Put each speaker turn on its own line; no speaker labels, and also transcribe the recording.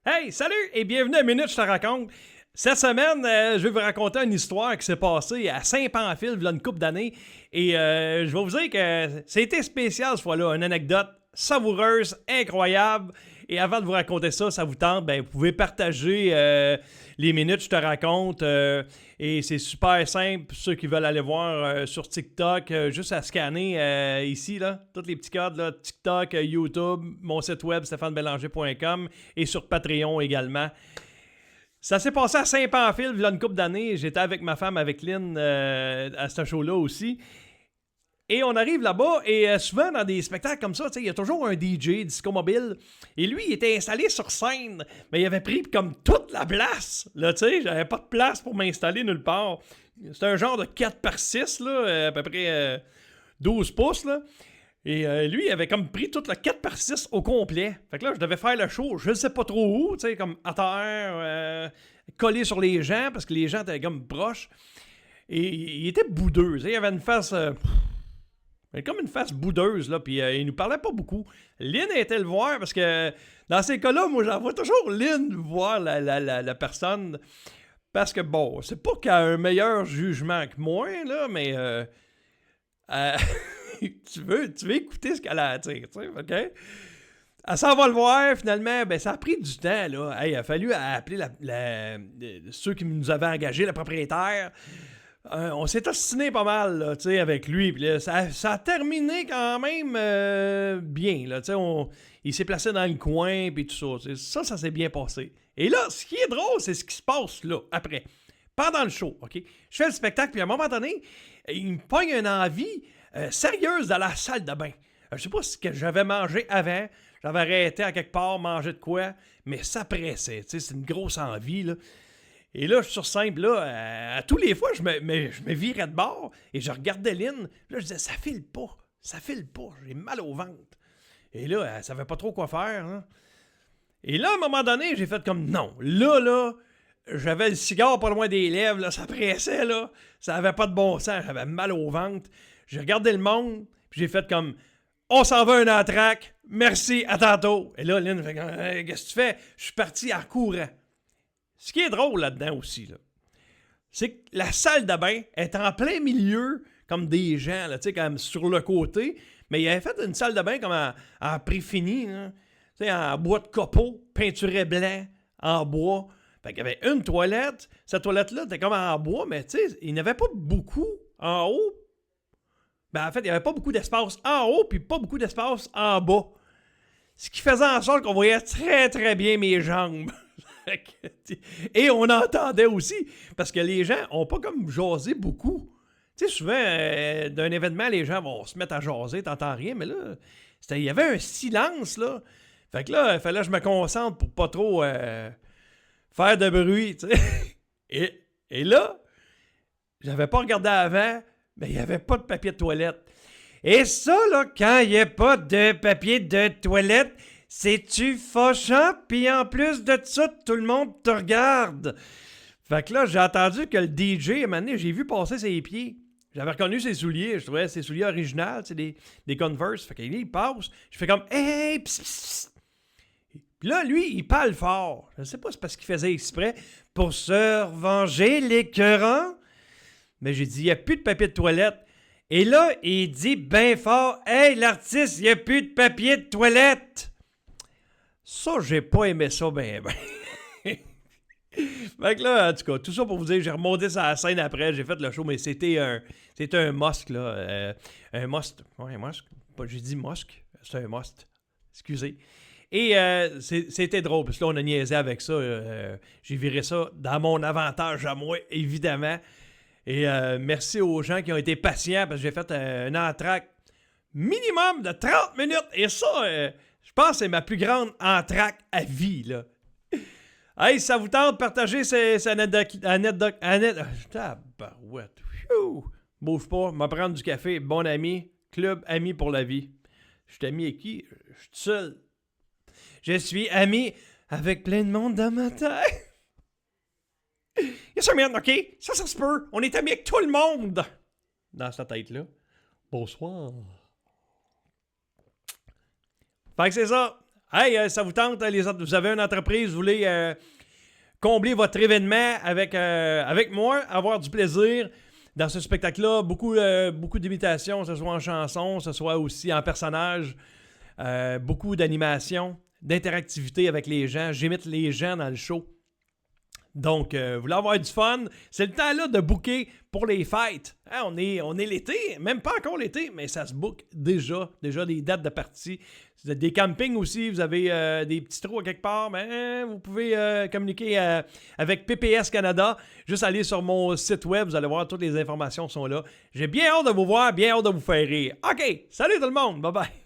Hey, salut et bienvenue à Minute, je te raconte. Cette semaine, je vais vous raconter une histoire qui s'est passée à Saint-Pamphile, il y a une couple d'années. Et je vais vous dire que c'était spécial cette fois-là, une anecdote savoureuse, incroyable. Et avant de vous raconter ça, ça vous tente, ben, vous pouvez partager les minutes, je te raconte. Et c'est super simple, pour ceux qui veulent aller voir sur TikTok, juste à scanner ici, là, tous les petits codes, là, TikTok, YouTube, mon site web, stéphanebélanger.com et sur Patreon également. Ça s'est passé à Saint-Pamphile, il y a une couple d'années. J'étais avec ma femme, avec Lynn, à ce show-là aussi. Et on arrive là-bas, et souvent dans des spectacles comme ça, il y a toujours un DJ, disco mobile. Et lui, il était installé sur scène, mais il avait pris comme toute la place. Là, tu sais, j'avais pas de place pour m'installer nulle part. C'était un genre de 4x6, là, à peu près 12 pouces, là. Et lui, il avait comme pris toute le 4x6 au complet. Fait que là, je devais faire le show, je ne sais pas trop où, tu sais, comme à terre, collé sur les gens, parce que les gens étaient comme proches. Et il était boudeux, tu sais, il avait une face... comme une face boudeuse, là, puis il nous parlait pas beaucoup. Lynn était le voir, parce que dans ces cas-là, moi, j'envoie toujours Lynn voir la personne, parce que, bon, c'est pas qu'elle a un meilleur jugement que moi, là, mais tu veux écouter ce qu'elle a à dire, tu sais, OK? Elle s'en va le voir, finalement, ben ça a pris du temps, là. Hey, il a fallu appeler ceux qui nous avaient engagés, le propriétaire. On s'est ostiné pas mal, là, tu sais, avec lui. Puis là, ça a terminé quand même bien, là, tu sais. Il s'est placé dans le coin, puis tout ça. Ça s'est bien passé. Et là, ce qui est drôle, c'est ce qui se passe là, après. Pendant le show, OK? Je fais le spectacle, puis à un moment donné, il me pogne une envie sérieuse dans la salle de bain. Je sais pas ce que j'avais mangé avant. J'avais arrêté à quelque part, manger de quoi, mais ça pressait, tu sais, c'est une grosse envie, là. Et là, je suis sur scène, là, à tous les fois, je me virais de bord et je regardais Lynn. Là, je disais, ça file pas, j'ai mal au ventre. Et là, elle savait pas trop quoi faire. Hein. Et là, à un moment donné, j'ai fait comme, non, là, j'avais le cigare pas loin des lèvres, là, ça pressait, là, ça avait pas de bon sens, j'avais mal au ventre. J'ai regardé le monde, puis j'ai fait comme, on s'en va un entraque, merci, à tantôt. Et là, Lynn fait comme, hey, qu'est-ce que tu fais? Je suis parti en courant. Ce qui est drôle là-dedans aussi, là, c'est que la salle de bain est en plein milieu, comme des gens, là, comme sur le côté, mais il avait fait une salle de bain comme en pré-fini, en bois de copeaux, peinturé blanc, en bois. Fait qu'il y avait une toilette, cette toilette-là était comme en bois, mais il n'y avait pas beaucoup en haut. Ben, en fait, il n'y avait pas beaucoup d'espace en haut, puis pas beaucoup d'espace en bas. Ce qui faisait en sorte qu'on voyait très, très bien mes jambes. Et on entendait aussi, parce que les gens ont pas comme jasé beaucoup. Tu sais, souvent, d'un événement, les gens vont se mettre à jaser, t'entends rien, mais là, il y avait un silence, là. Fait que là, il fallait que je me concentre pour pas trop faire de bruit, tu sais. Et là, j'avais pas regardé avant, mais il n'y avait pas de papier de toilette. Et ça, là, quand il n'y a pas de papier de toilette, c'est-tu fâchant? Puis en plus de ça, tout le monde te regarde. Fait que là, j'ai entendu que le DJ, à un moment donné, j'ai vu passer ses pieds. J'avais reconnu ses souliers. Je trouvais ses souliers originaux, c'est des Converse. Fait qu'il passe. Je fais comme « Hey, pss, pss. » Puis là, lui, il parle fort. Je ne sais pas si c'est parce qu'il faisait exprès pour se revenger l'écœurant. Mais j'ai dit « Il n'y a plus de papier de toilette. » Et là, il dit bien fort « Hey, l'artiste, il n'y a plus de papier de toilette. » Ça, j'ai pas aimé ça ben. Fait que là, en tout cas, tout ça pour vous dire, j'ai remonté sur la scène après, j'ai fait le show, mais c'était un must, là. Un must. Ouais, un must. J'ai dit mosque. C'est un must. Excusez. Et c'était drôle, parce que là, on a niaisé avec ça. J'ai viré ça dans mon avantage à moi, évidemment. Et merci aux gens qui ont été patients, parce que j'ai fait un entraque minimum de 30 minutes. Et ça, je pense que c'est ma plus grande entraque à vie, là. Hey, ça vous tente de partager ces anecdotes? Tabarouette. Bouge pas, m'a prendre du café. Bon ami, club ami pour la vie. Je suis ami avec qui? Je suis seul. Je suis ami avec plein de monde dans ma tête. Yes, sir, man, OK? Ça se peut. On est amis avec tout le monde. Dans sa tête-là. Bonsoir. Fait que c'est ça. Hey, ça vous tente, vous avez une entreprise, vous voulez combler votre événement avec moi, avoir du plaisir dans ce spectacle-là, beaucoup d'imitations, que ce soit en chanson, que ce soit aussi en personnage, beaucoup d'animation, d'interactivité avec les gens. J'imite les gens dans le show. Donc, vous voulez avoir du fun, c'est le temps là de booker pour les fêtes. Hein, on est l'été, même pas encore l'été, mais ça se book déjà des dates de partie. Si vous êtes des campings aussi, vous avez des petits trous à quelque part, ben, vous pouvez communiquer avec PPS Canada. Juste aller sur mon site web, vous allez voir, toutes les informations sont là. J'ai bien hâte de vous voir, bien hâte de vous faire rire. OK, salut tout le monde, bye bye.